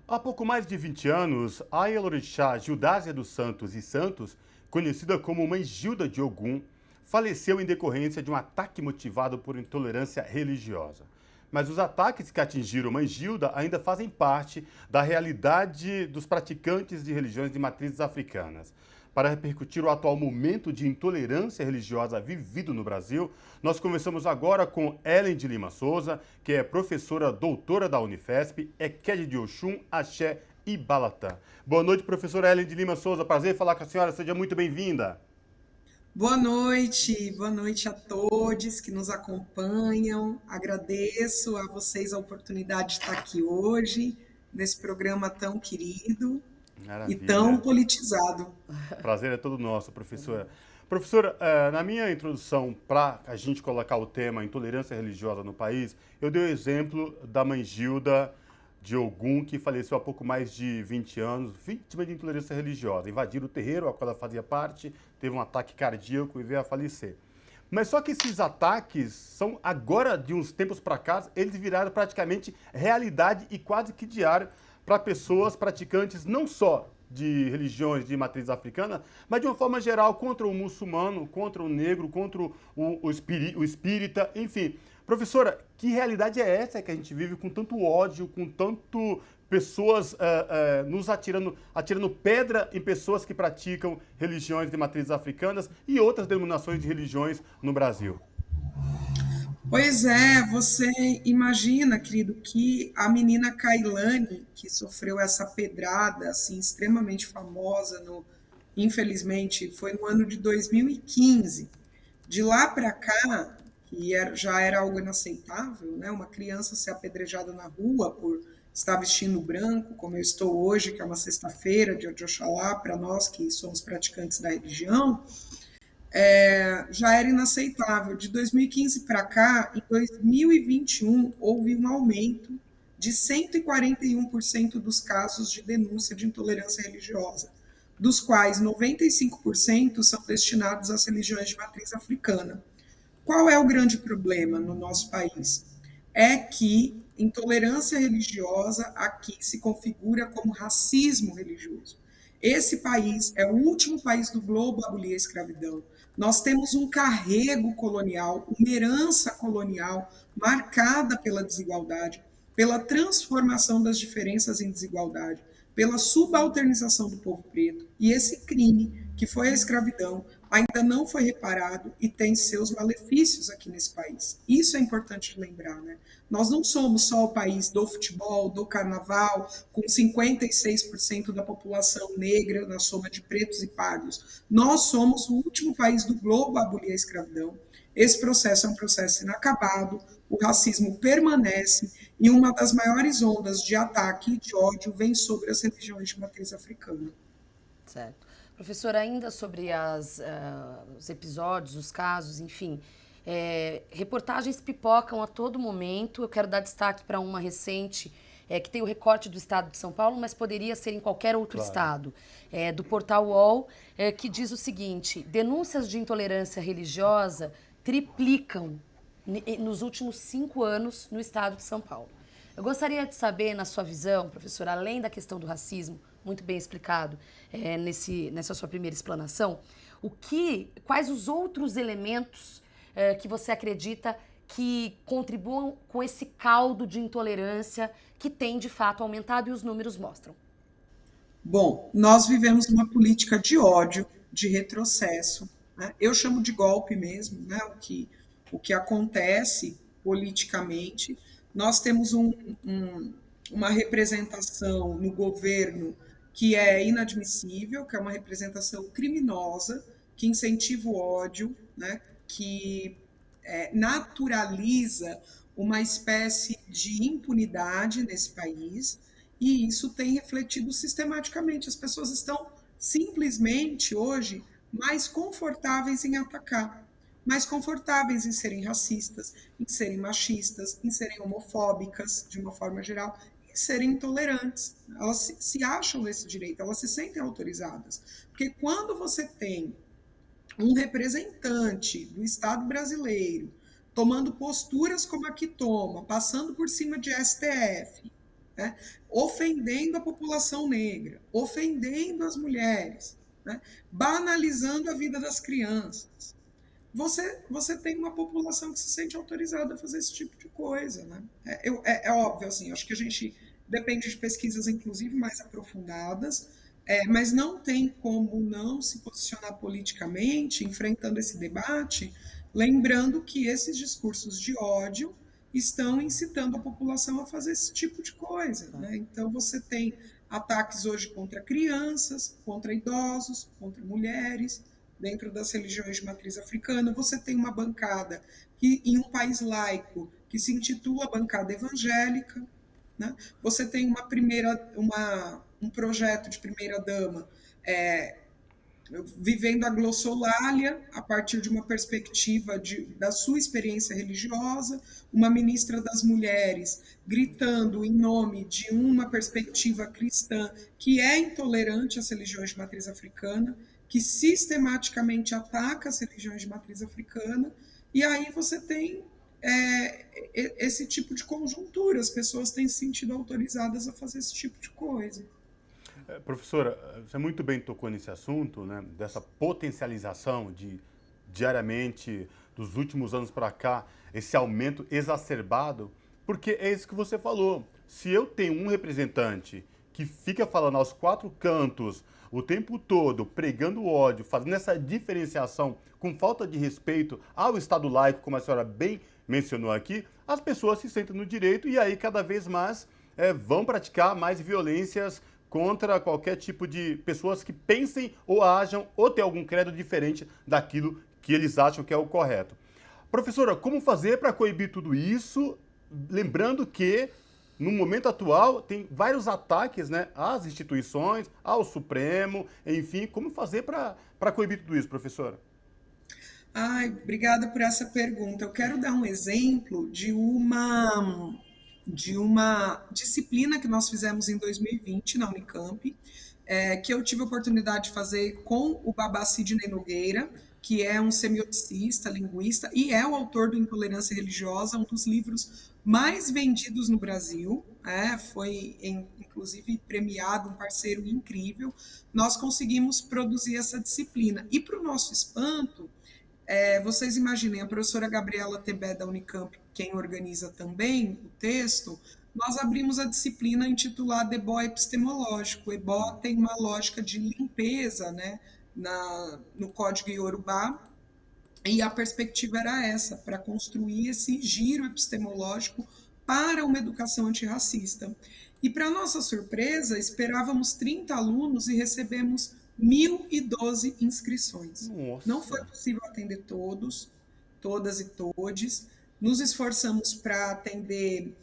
Há pouco mais de 20 anos, a Ielorixá Gildásia dos Santos e Santos, conhecida como Mãe Gilda de Ogum, faleceu em decorrência de um ataque motivado por intolerância religiosa. Mas os ataques que atingiram Mãe Gilda ainda fazem parte da realidade dos praticantes de religiões de matrizes africanas. Para repercutir o atual momento de intolerância religiosa vivido no Brasil, nós conversamos agora com Ellen de Lima Souza, que é professora doutora da Unifesp, Ekede de Oxum, Axé e Balatã. Boa noite, professora Ellen de Lima Souza. Prazer falar com a senhora. Seja muito bem-vinda. Boa noite a todos que nos acompanham. Agradeço a vocês a oportunidade de estar aqui hoje, nesse programa tão querido e tão Maravilha. politizado. Prazer é todo nosso, professora. Professora, na minha introdução para a gente colocar o tema intolerância religiosa no país, eu dei o exemplo da mãe Gilda de Ogum, que faleceu há pouco mais de 20 anos, vítima de intolerância religiosa. Invadiram o terreiro ao qual ela fazia parte, teve um ataque cardíaco e veio a falecer. Mas só que esses ataques são agora, de uns tempos para cá, eles viraram praticamente realidade e quase que diário para pessoas praticantes não só de religiões de matriz africana, mas de uma forma geral contra o muçulmano, contra o negro, contra o espírita, enfim. Professora, que realidade é essa que a gente vive com tanto ódio, com tanto pessoas nos atirando pedra em pessoas que praticam religiões de matrizes africanas e outras denominações de religiões no Brasil? Pois é, você imagina, querido, que a menina Kailane, que sofreu essa pedrada assim extremamente famosa infelizmente, foi no ano de 2015. De lá para cá, já era algo inaceitável, né? Uma criança ser apedrejada na rua por estar vestindo branco, como eu estou hoje, que é uma sexta-feira de Oxalá, para nós que somos praticantes da religião, já era inaceitável. De 2015 para cá, em 2021, houve um aumento de 141% dos casos de denúncia de intolerância religiosa, dos quais 95% são destinados às religiões de matriz africana. Qual é o grande problema no nosso país? É que intolerância religiosa aqui se configura como racismo religioso. Esse país é o último país do globo a abolir a escravidão. Nós temos um carrego colonial, uma herança colonial marcada pela desigualdade, pela transformação das diferenças em desigualdade, pela subalternização do povo preto. E esse crime, que foi a escravidão, ainda não foi reparado e tem seus malefícios aqui nesse país. Isso é importante lembrar, né? Nós não somos só o país do futebol, do carnaval, com 56% da população negra na soma de pretos e pardos. Nós somos o último país do globo a abolir a escravidão. Esse processo é um processo inacabado, o racismo permanece e uma das maiores ondas de ataque e de ódio vem sobre as religiões de matriz africana. Certo. Professora, ainda sobre os episódios, os casos, enfim, reportagens pipocam a todo momento. Eu quero dar destaque para uma recente, que tem o recorte do estado de São Paulo, mas poderia ser em qualquer outro Claro. estado, do portal UOL, que diz o seguinte: denúncias de intolerância religiosa triplicam nos últimos 5 anos no estado de São Paulo. Eu gostaria de saber, na sua visão, professora, além da questão do racismo, muito bem explicado nessa sua primeira explanação, quais os outros elementos que você acredita que contribuam com esse caldo de intolerância que tem de fato aumentado e os números mostram? Bom, nós vivemos uma política de ódio, de retrocesso, né? Eu chamo de golpe mesmo, né? O que acontece politicamente. Nós temos uma representação no governo que é inadmissível, que é uma representação criminosa, que incentiva o ódio, né? Que naturaliza uma espécie de impunidade nesse país, e isso tem refletido sistematicamente. As pessoas estão simplesmente hoje mais confortáveis em atacar, mais confortáveis em serem racistas, em serem machistas, em serem homofóbicas, de uma forma geral, em serem intolerantes. Elas se acham nesse direito, elas se sentem autorizadas. Porque quando você tem um representante do Estado brasileiro tomando posturas como a que toma, passando por cima de STF, né? Ofendendo a população negra, ofendendo as mulheres, né? Banalizando a vida das crianças. Você tem uma população que se sente autorizada a fazer esse tipo de coisa, né? É óbvio, assim, acho que a gente depende de pesquisas, inclusive, mais aprofundadas, mas não tem como não se posicionar politicamente, enfrentando esse debate, lembrando que esses discursos de ódio estão incitando a população a fazer esse tipo de coisa, né? Então, você tem ataques hoje contra crianças, contra idosos, contra mulheres, dentro das religiões de matriz africana. Você tem uma bancada que, em um país laico, que se intitula bancada evangélica, né? Você tem um projeto de primeira-dama vivendo a glossolalia a partir de uma perspectiva da sua experiência religiosa, uma ministra das mulheres gritando em nome de uma perspectiva cristã que é intolerante às religiões de matriz africana, que sistematicamente ataca as religiões de matriz africana, e aí você tem esse tipo de conjuntura, as pessoas têm se sentido autorizadas a fazer esse tipo de coisa. Professora, você muito bem tocou nesse assunto, né, dessa potencialização de, diariamente, dos últimos anos para cá, esse aumento exacerbado, porque é isso que você falou. Se eu tenho um representante que fica falando aos quatro cantos o tempo todo, pregando ódio, fazendo essa diferenciação com falta de respeito ao Estado laico, como a senhora bem mencionou aqui, as pessoas se sentem no direito e aí cada vez mais vão praticar mais violências contra qualquer tipo de pessoas que pensem ou ajam ou tenham algum credo diferente daquilo que eles acham que é o correto. Professora, como fazer para coibir tudo isso? Lembrando que, no momento atual, tem vários ataques, né, às instituições, ao Supremo, enfim. Como fazer para coibir tudo isso, professora? Ai, obrigada por essa pergunta. Eu quero dar um exemplo de uma disciplina que nós fizemos em 2020 na Unicamp, que eu tive a oportunidade de fazer com o Babá Sidney Nogueira, que é um semioticista, linguista, e é o autor do Intolerância Religiosa, um dos livros mais vendidos no Brasil, foi inclusive premiado, um parceiro incrível. Nós conseguimos produzir essa disciplina. E para o nosso espanto, vocês imaginem, a professora Gabriela Tebé da Unicamp, quem organiza também o texto, nós abrimos a disciplina intitulada EBO epistemológico. O EBO tem uma lógica de limpeza, né, no Código Iorubá, e a perspectiva era essa, para construir esse giro epistemológico para uma educação antirracista. E, para nossa surpresa, esperávamos 30 alunos e recebemos 1.012 inscrições. Não foi Nossa! possível atender todos, todas e todes. Nos esforçamos para atender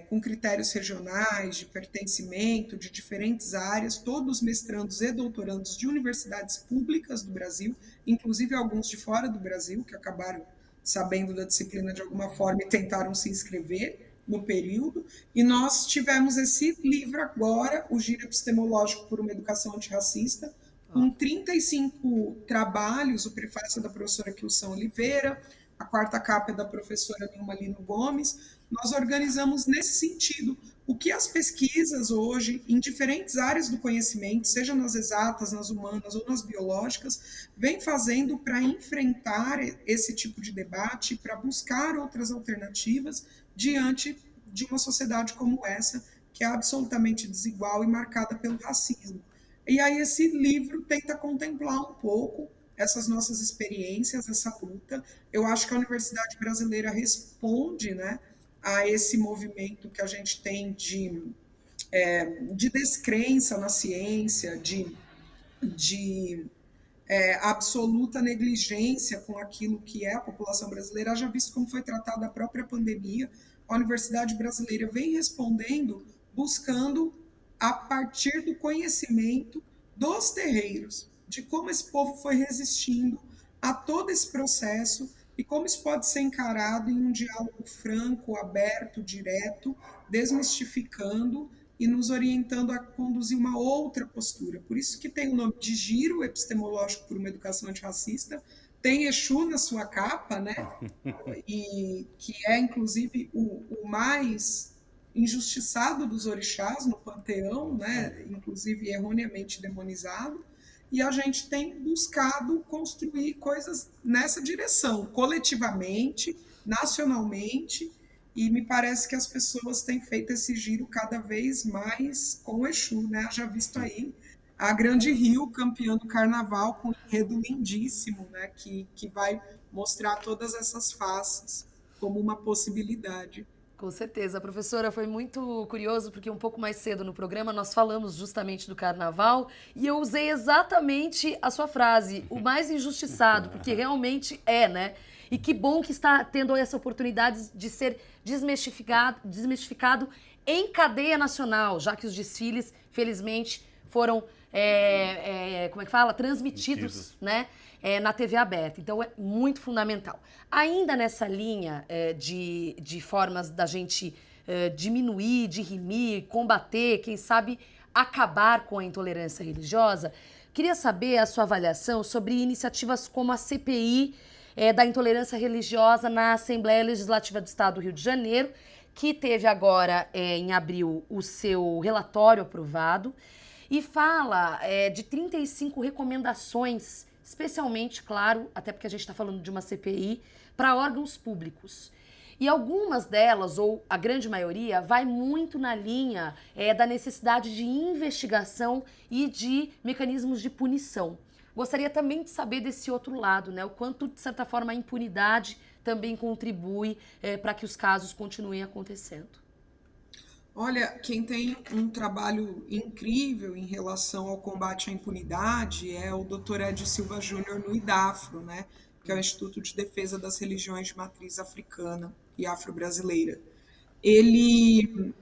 com critérios regionais, de pertencimento, de diferentes áreas, todos mestrandos e doutorandos de universidades públicas do Brasil, inclusive alguns de fora do Brasil, que acabaram sabendo da disciplina de alguma forma e tentaram se inscrever no período, e nós tivemos esse livro agora, o Giro Epistemológico por uma Educação Antirracista, com 35 trabalhos, o prefácio da professora Kilson Oliveira, a quarta capa é da professora Nilma Lino Gomes. Nós organizamos nesse sentido o que as pesquisas hoje, em diferentes áreas do conhecimento, seja nas exatas, nas humanas ou nas biológicas, vem fazendo para enfrentar esse tipo de debate, para buscar outras alternativas diante de uma sociedade como essa, que é absolutamente desigual e marcada pelo racismo. E aí esse livro tenta contemplar um pouco essas nossas experiências, essa luta. Eu acho que a Universidade Brasileira responde, né, a esse movimento que a gente tem de descrença na ciência, de absoluta negligência com aquilo que é a população brasileira. Haja visto como foi tratada a própria pandemia, a Universidade Brasileira vem respondendo, buscando, a partir do conhecimento dos terreiros, de como esse povo foi resistindo a todo esse processo e como isso pode ser encarado em um diálogo franco, aberto, direto, desmistificando e nos orientando a conduzir uma outra postura. Por isso que tem o nome de Giro Epistemológico por uma Educação Antirracista, tem Exu na sua capa, né? E que é, inclusive, o mais injustiçado dos orixás no panteão, né? Inclusive erroneamente demonizado, e a gente tem buscado construir coisas nessa direção, coletivamente, nacionalmente, e me parece que as pessoas têm feito esse giro cada vez mais com o Exu, né? Já visto aí a Grande Rio, campeã do carnaval, com um enredo lindíssimo, né? Que vai mostrar todas essas faces como uma possibilidade. Com certeza. Professora, foi muito curioso porque um pouco mais cedo no programa nós falamos justamente do carnaval e eu usei exatamente a sua frase, o mais injustiçado, porque realmente é, né? E que bom que está tendo essa oportunidade de ser desmistificado em cadeia nacional, já que os desfiles, felizmente, foram, como é que fala? Transmitidos, né? Na TV aberta. Então, é muito fundamental. Ainda nessa linha de formas da gente diminuir, dirimir, combater, quem sabe acabar com a intolerância religiosa, queria saber a sua avaliação sobre iniciativas como a CPI da intolerância religiosa na Assembleia Legislativa do Estado do Rio de Janeiro, que teve agora, em abril, o seu relatório aprovado e fala de 35 recomendações, especialmente, claro, até porque a gente está falando de uma CPI, para órgãos públicos. E algumas delas, ou a grande maioria, vai muito na linha da necessidade de investigação e de mecanismos de punição. Gostaria também de saber desse outro lado, né? O quanto, de certa forma, a impunidade também contribui para que os casos continuem acontecendo. Olha, quem tem um trabalho incrível em relação ao combate à impunidade é o Dr. Ed Silva Júnior no IDAFRO, né? Que é o Instituto de Defesa das Religiões de Matriz Africana e Afro-Brasileira. Ele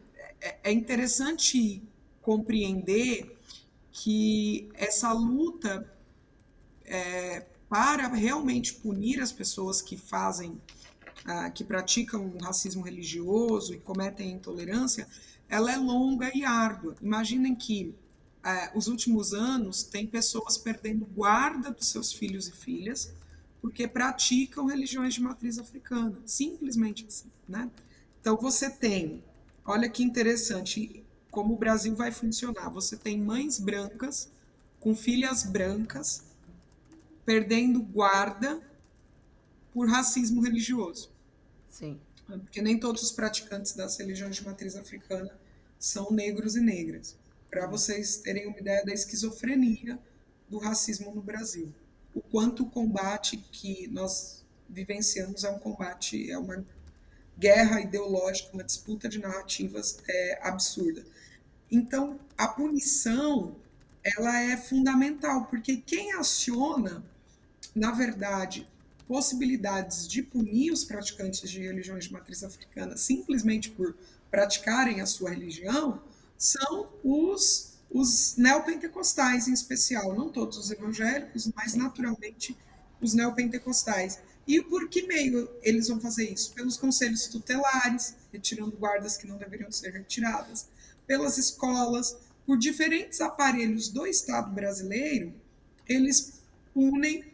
é interessante compreender que essa luta para realmente punir as pessoas que que praticam o racismo religioso e cometem intolerância, ela é longa e árdua. Imaginem que os últimos anos tem pessoas perdendo guarda dos seus filhos e filhas porque praticam religiões de matriz africana, simplesmente assim, né? Então você tem, olha que interessante como o Brasil vai funcionar. Você tem mães brancas com filhas brancas perdendo guarda por racismo religioso. Sim. Porque nem todos os praticantes das religiões de matriz africana são negros e negras. Para vocês terem uma ideia da esquizofrenia do racismo no Brasil. O quanto o combate que nós vivenciamos é um combate, é uma guerra ideológica, uma disputa de narrativas absurda. Então, a punição, ela é fundamental, porque quem aciona, na verdade, possibilidades de punir os praticantes de religiões de matriz africana simplesmente por praticarem a sua religião são os neopentecostais em especial, não todos os evangélicos, mas naturalmente os neopentecostais. E por que meio eles vão fazer isso? Pelos conselhos tutelares, retirando guardas que não deveriam ser retiradas, pelas escolas, por diferentes aparelhos do Estado brasileiro, eles punem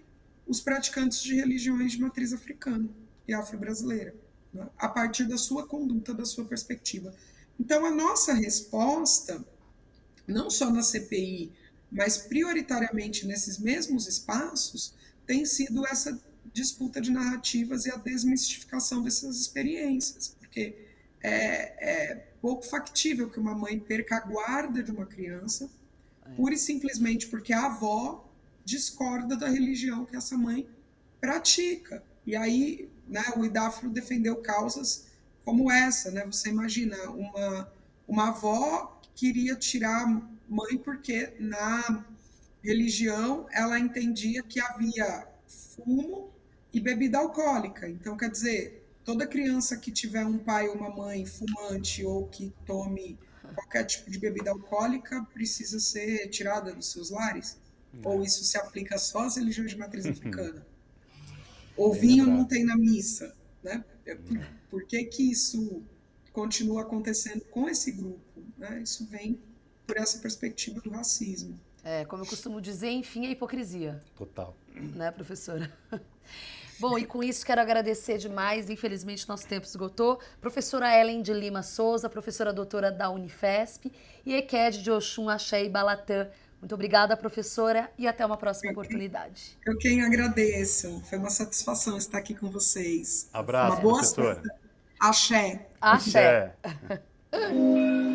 os praticantes de religiões de matriz africana e afro-brasileira, né? A partir da sua conduta, da sua perspectiva. Então, a nossa resposta, não só na CPI, mas prioritariamente nesses mesmos espaços, tem sido essa disputa de narrativas e a desmistificação dessas experiências, porque é pouco factível que uma mãe perca a guarda de uma criança, pura e simplesmente porque a avó discorda da religião que essa mãe pratica. E aí, né, o IDAFRO defendeu causas como essa, né? Você imagina uma avó que queria tirar a mãe porque na religião ela entendia que havia fumo e bebida alcoólica. Então, quer dizer, toda criança que tiver um pai ou uma mãe fumante ou que tome qualquer tipo de bebida alcoólica precisa ser retirada dos seus lares? Ou isso se aplica só às religiões de matriz africana? Ou vinho não tem na missa, né? Por que que isso continua acontecendo com esse grupo, né? Isso vem por essa perspectiva do racismo. Como eu costumo dizer, enfim, a hipocrisia. Total. Né, professora? Bom, e com isso quero agradecer demais, infelizmente nosso tempo esgotou, professora Ellen de Lima Souza, professora doutora da Unifesp, e Eked de Oxum, Axé e Balatã. Muito obrigada, professora, e até uma próxima oportunidade. Eu quem agradeço. Foi uma satisfação estar aqui com vocês. Uma Abraço, boa professora. Axé. Axé. Axé.